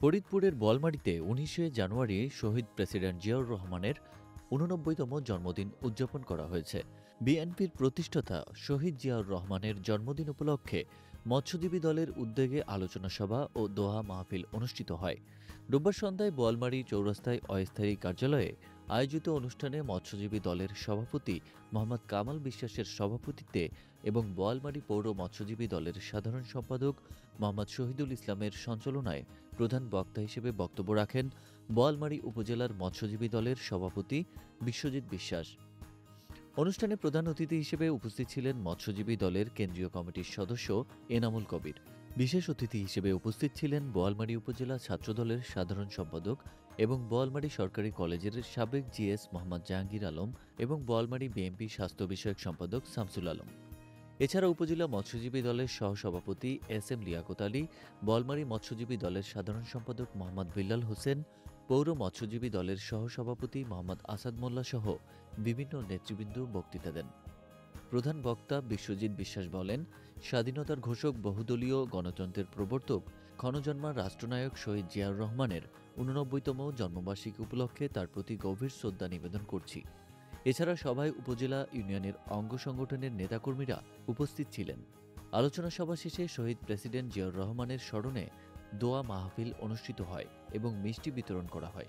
ফরিদপুরের বলমারীতে ১৯শে জানুয়ারি শহীদ প্রেসিডেন্ট জিয়াউর রহমানের ৮৯তম জন্মদিন উদযাপন করা হয়েছে। বিএনপির প্রতিষ্ঠাতা শহীদ জিয়াউর রহমানের জন্মদিন উপলক্ষে মৎস্যজীবী দলের উদ্যোগে আলোচনা সভা ও দোহা মাহফিল অনুষ্ঠিত হয়। রোববার সন্ধ্যায় বোয়ালমারী চৌরাস্তায় অস্থায়ী কার্যালয়ে আয়োজিত অনুষ্ঠানে মৎস্যজীবী দলের সভাপতি মোহাম্মদ কামাল বিশ্বাসের সভাপতিত্বে এবং বোয়ালমারী পৌর মৎস্যজীবী দলের সাধারণ সম্পাদক মোহাম্মদ শহীদুল ইসলামের সঞ্চালনায় প্রধান বক্তা হিসেবে বক্তব্য রাখেন বোয়ালমারী উপজেলার মৎস্যজীবী দলের সভাপতি বিশ্বজিৎ বিশ্বাস। অনুষ্ঠানে প্রধান অতিথি হিসেবে উপস্থিত ছিলেন মৎস্যজীবী দলের কেন্দ্রীয় কমিটির সদস্য এনামুল কবির। বিশেষ অতিথি হিসেবে উপস্থিত ছিলেন বোয়ালমারী উপজেলা ছাত্রদলের সাধারণ সম্পাদক এবং বোয়ালমারী সরকারি কলেজের সাবেক জিএস মোহাম্মদ জাহাঙ্গীর আলম এবং বোয়ালমারী বিএনপি স্বাস্থ্য বিষয়ক সম্পাদক শামসুল আলম। এছাড়া উপজেলা মৎস্যজীবী দলের সহসভাপতি এস এম লিয়াকত আলী, বোয়ালমারী মৎস্যজীবী দলের সাধারণ সম্পাদক মোহাম্মদ বিল্লাল হোসেন, পৌর মৎস্যজীবী দলের সহসভাপতি মোহাম্মদ আসাদ মোল্লা সহ বিভিন্ন নেতৃবৃন্দ বক্তৃতা দেন। প্রধান বক্তা বিশ্বজিৎ বিশ্বাস বলেন, স্বাধীনতার ঘোষক, বহুদলীয় গণতন্ত্রের প্রবর্তক, ক্ষণজন্মা রাষ্ট্রনায়ক শহীদ জিয়াউর রহমানের ৮৯তম জন্মবার্ষিকী উপলক্ষে তার প্রতি গভীর শ্রদ্ধা নিবেদন করছি। এছাড়া সভায় উপজেলা ইউনিয়নের অঙ্গ সংগঠনের নেতাকর্মীরা উপস্থিত ছিলেন। আলোচনা সভা শেষে শহীদ প্রেসিডেন্ট জিয়াউর রহমানের স্মরণে দোয়া মাহফিল অনুষ্ঠিত হয় এবং মিষ্টি বিতরণ করা হয়।